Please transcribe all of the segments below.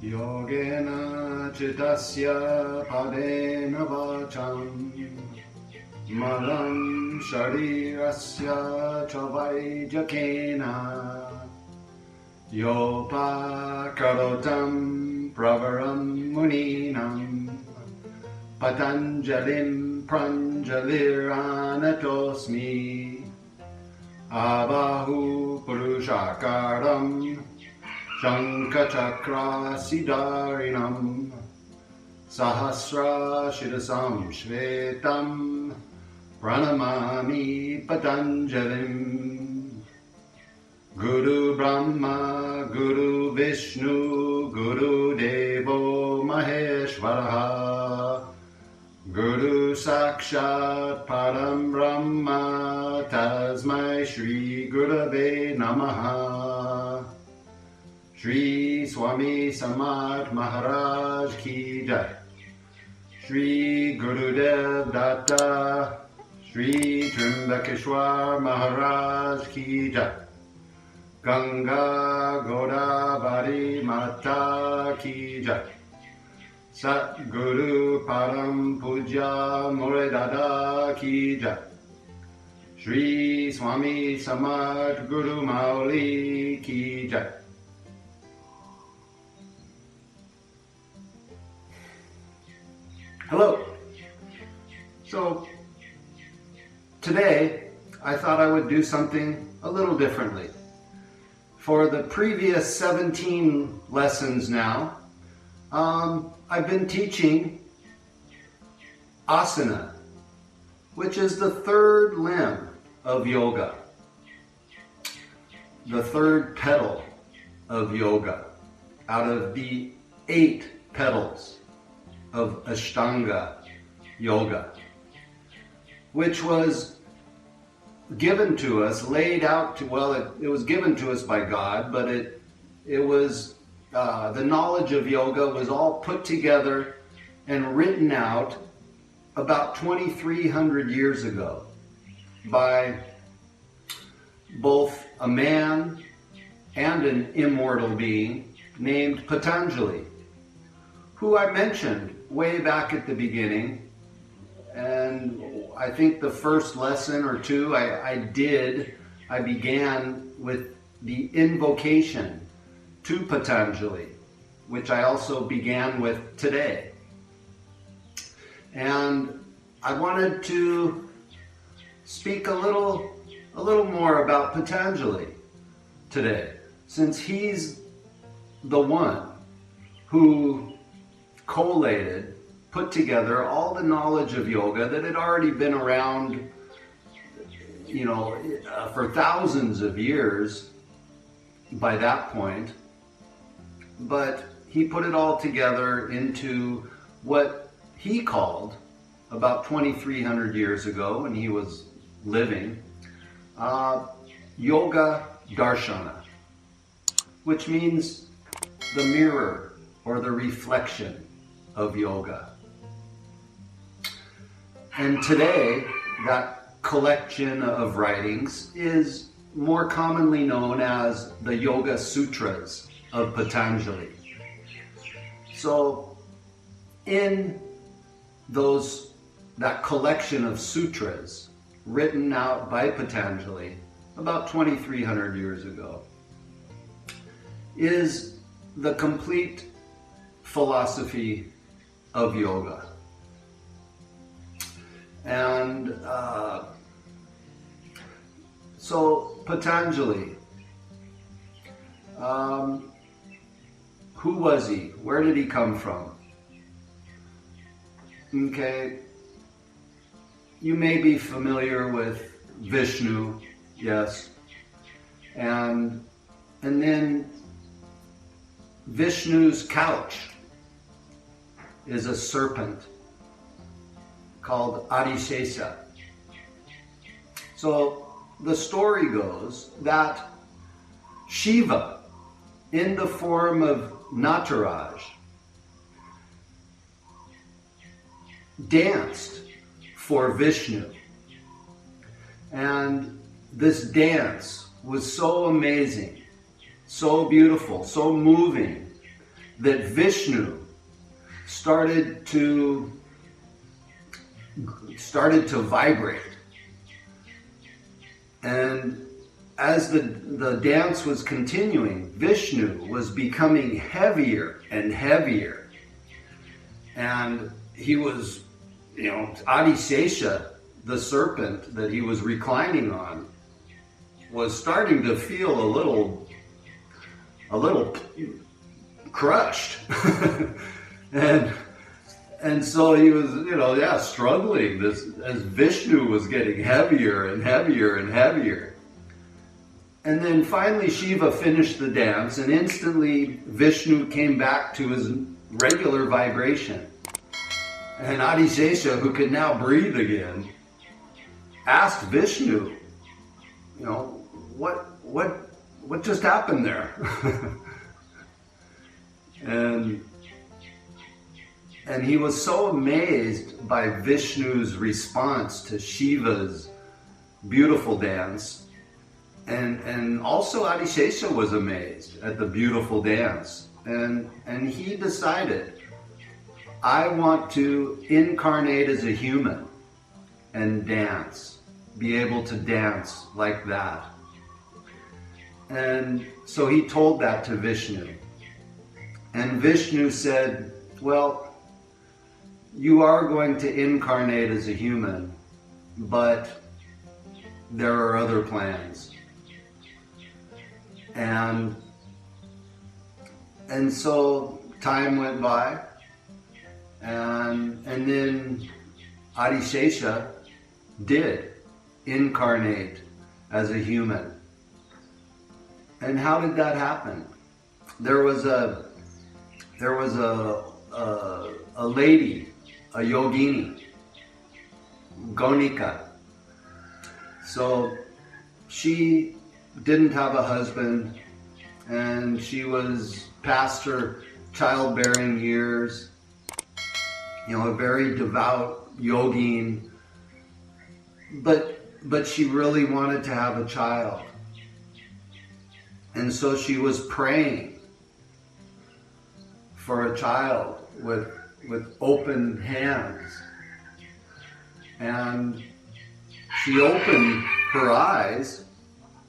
Yogena chitasya padena vacham malam sharirasya chavaijakena yopa karotam pravaram muninam Patanjalim pranjaliranatosmi Abahu purushakaram Shankachakra siddharinam Sahasra shirasam shvetam Pranamami Patanjalim Guru Brahma Guru Vishnu Guru Devo Maheshwaraha Guru Sakshat Param Brahma Tasmai Shri Gurave Namaha Shree Swami Samat Maharaj Ki Jai Shree Gurudev Datta Shree Trimabakeshwar Maharaj Ki Jai Ganga Godavari Mata Ki Jai Sat Guru Param Puja More Dada Ki Jai Shree Swami Samat Guru Mauli Ki Jai. Hello. So today I thought I would do something a little differently. For the previous 17 lessons now, I've been teaching asana, which is the third limb of yoga, the third petal of yoga out of the 8 petals of Ashtanga yoga, which was given to us, laid out to, well, it was given to us by God, but it was the knowledge of yoga was all put together and written out about 2,300 years ago by both a man and an immortal being named Patanjali, who I mentioned way back at the beginning. And I think the first lesson or two I began with the invocation to Patanjali, which I also began with today. And I wanted to speak a little more about Patanjali today, since he's the one who collated, put together all the knowledge of yoga that had already been around, for thousands of years by that point. But he put it all together into what he called, about 2,300 years ago when he was living, Yoga Darshana, which means the mirror or the reflection of yoga. And today, that collection of writings is more commonly known as the Yoga Sutras of Patanjali. So, in that collection of sutras written out by Patanjali about 2,300 years ago is the complete philosophy of yoga. And so Patanjali, who was he? Where did he come from? Okay, you may be familiar with Vishnu, yes, and then Vishnu's couch is a serpent called Adishesa. So the story goes that Shiva, in the form of Nataraj, danced for Vishnu. And this dance was so amazing, so beautiful, so moving, that Vishnu started to vibrate. And as the dance was continuing, Vishnu was becoming heavier and heavier. And he was, Adisesha, the serpent that he was reclining on, was starting to feel a little crushed. And so he was, struggling as Vishnu was getting heavier and heavier and heavier. And then finally Shiva finished the dance, and instantly Vishnu came back to his regular vibration. And Adisesha, who could now breathe again, asked Vishnu, what just happened there? And he was so amazed by Vishnu's response to Shiva's beautiful dance. And also Adisesha was amazed at the beautiful dance. And he decided, I want to incarnate as a human and dance, be able to dance like that. And so he told that to Vishnu. And Vishnu said, well, you are going to incarnate as a human, but there are other plans. And so time went by, and then Adisesha did incarnate as a human. And how did that happen? There was a lady, a yogini, Gonika. So she didn't have a husband, and she was past her childbearing years, a very devout yogin, but she really wanted to have a child. And so she was praying for a child with open hands. And she opened her eyes,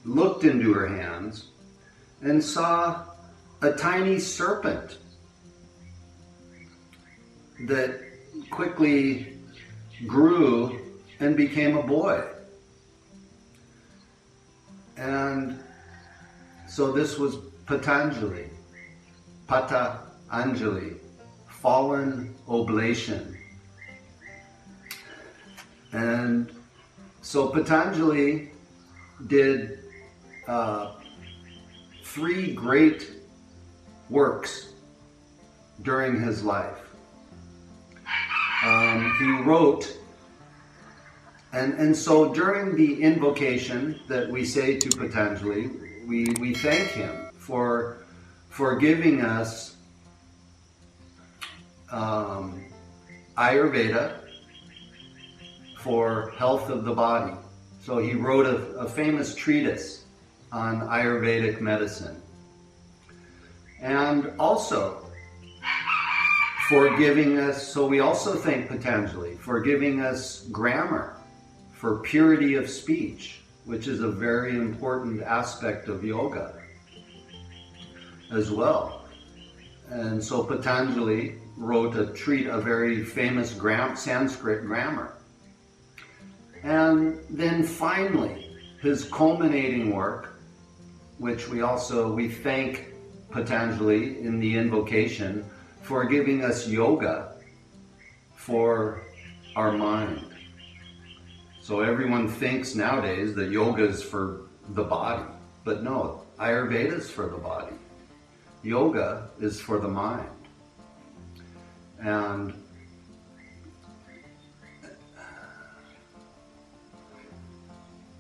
looked into her hands, and saw a tiny serpent that quickly grew and became a boy. And so this was Patanjali, fallen oblation. And so Patanjali did 3 great works during his life. He wrote, and so during the invocation that we say to Patanjali, we thank him for giving us Ayurveda for health of the body. So he wrote a famous treatise on Ayurvedic medicine. And also for giving us, so we also thank Patanjali for giving us grammar for purity of speech, which is a very important aspect of yoga as well. And so Patanjali wrote a very famous Sanskrit grammar. And then finally, his culminating work, which we thank Patanjali in the invocation for giving us yoga for our mind. So everyone thinks nowadays that yoga is for the body, but no, Ayurveda is for the body. Yoga is for the mind.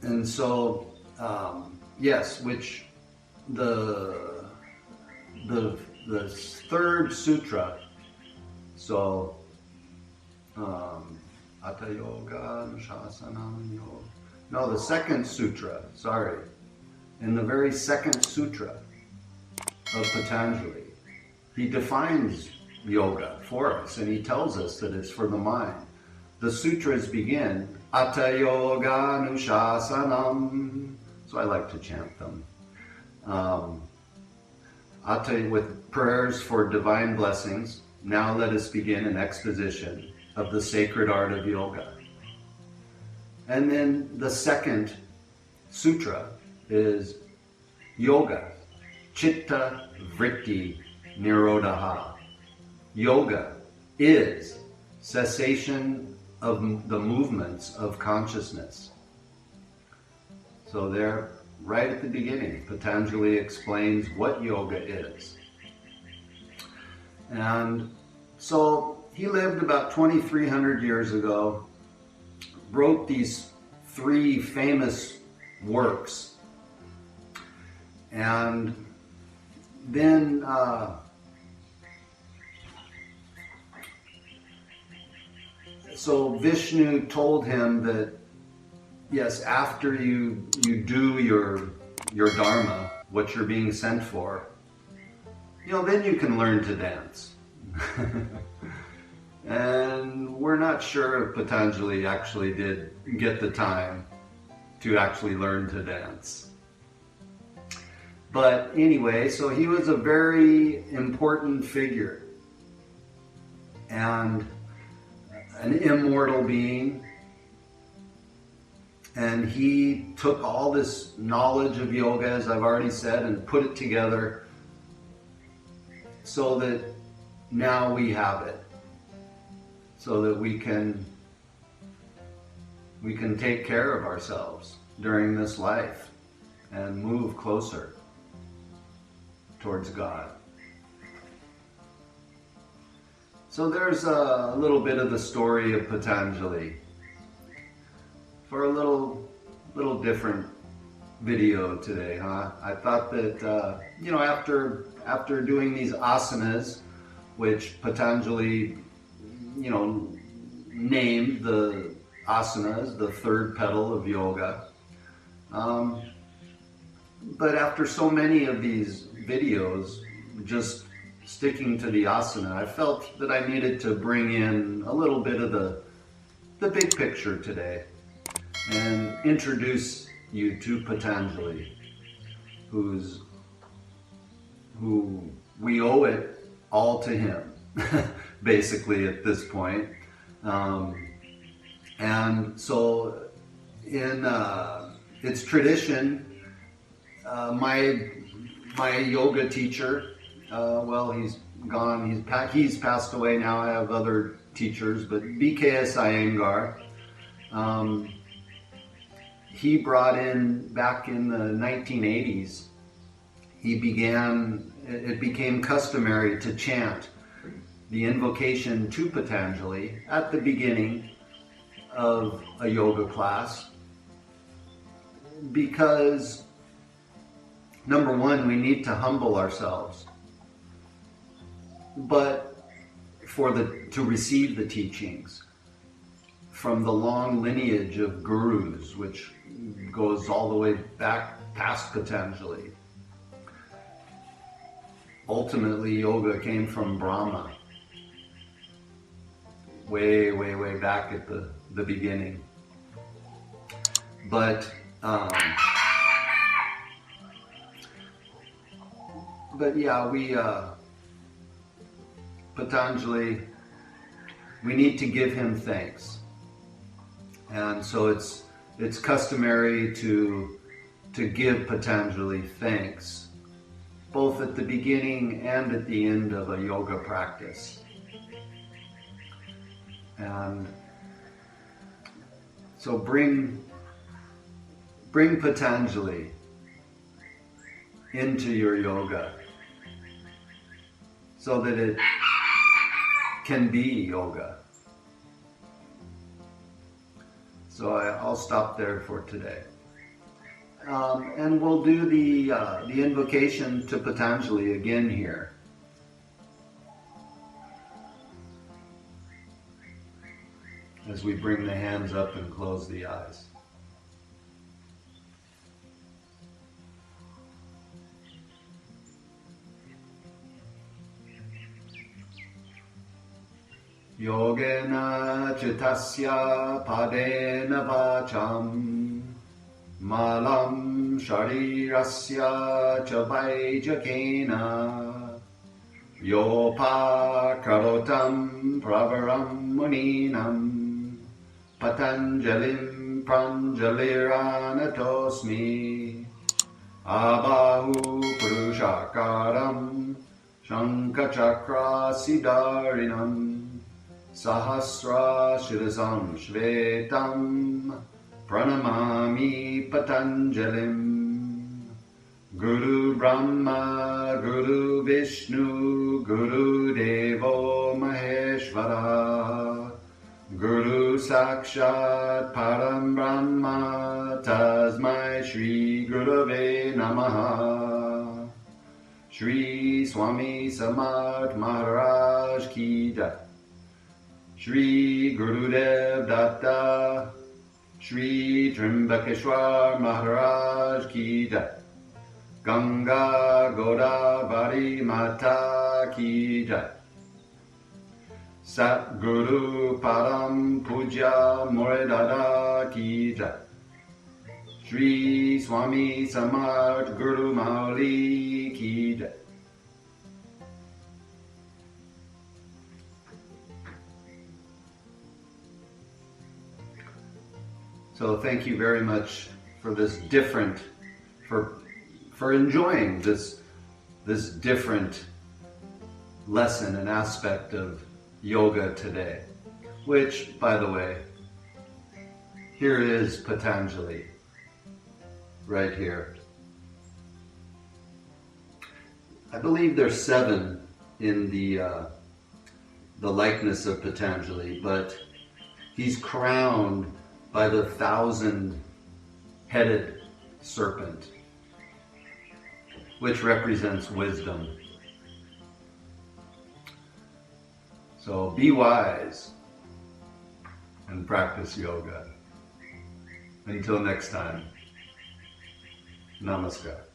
And so, yes, which the 3rd sutra, so Hatha Yoga, Anushasana Yoga. No, the 2nd sutra, sorry. In the very 2nd sutra of Patanjali, he defines yoga for us, and he tells us that it's for the mind. The sutras begin, Atta Yoga Nushasanam. So I like to chant them. Atta, with prayers for divine blessings. Now let us begin an exposition of the sacred art of yoga. And then the second sutra is Yoga, Chitta Vritti Nirodha. Yoga is cessation of the movements of consciousness. So there, right at the beginning, Patanjali explains what yoga is. And so he lived about 2,300 years ago, wrote these 3 famous works, and then so Vishnu told him that, yes, after you do your dharma, what you're being sent for, then you can learn to dance. And we're not sure if Patanjali actually did get the time to actually learn to dance. But anyway, so he was a very important figure and an immortal being. And he took all this knowledge of yoga, as I've already said, and put it together so that now we have it, so that we can take care of ourselves during this life and move closer towards God. So there's a little bit of the story of Patanjali for a little different video today, huh? I thought that after doing these asanas, which Patanjali named the asanas, the 3rd petal of yoga. But after so many of these videos, just sticking to the asana, I felt that I needed to bring in a little bit of the big picture today and introduce you to Patanjali, who we owe it all to him, basically at this point. And so in its tradition, my yoga teacher, he's gone, he's passed away now. I have other teachers, but BKS Iyengar, he brought in, back in the 1980s, it became customary to chant the invocation to Patanjali at the beginning of a yoga class, because number one, we need to humble ourselves, but to receive the teachings from the long lineage of gurus, which goes all the way back past Patanjali. Ultimately, yoga came from Brahma, way, way, way back at the beginning. But yeah, Patanjali, we need to give him thanks. And so it's customary to give Patanjali thanks, both at the beginning and at the end of a yoga practice. And so bring Patanjali into your yoga so that it can be yoga. So I'll stop there for today. And we'll do the invocation to Patanjali again here. As we bring the hands up and close the eyes. Yogena chitasya padena vacham malam sharirasya chabaijakena yopa karotam pravaram muninam Patanjalim pranjaliranatosmi Abahu purushakaram Shankachakra siddharinam Sahasra shirasam shvetam Pranamami Patanjalim Guru Brahma Guru Vishnu Guru Devo Maheshvara Guru Sakshat Param Brahma Tasmai Shri Gurave Namaha Shri Swami Samat Maharaj Ki Jai Shri Gurudev Datta Shri Trimabakeshwar Maharaj Ki Jai Ganga Godavari Mata Ki Jai Sat Guru Param Puja Moredada Ki Jai Shri Swami Samat Guru Mauli Ki Jai. So thank you very much for this different, for enjoying this different lesson and aspect of yoga today, which, by the way, here is Patanjali, right here. I believe there's 7 in the likeness of Patanjali, but he's crowned by the 1,000-headed serpent, which represents wisdom. So be wise and practice yoga. Until next time, namaskar.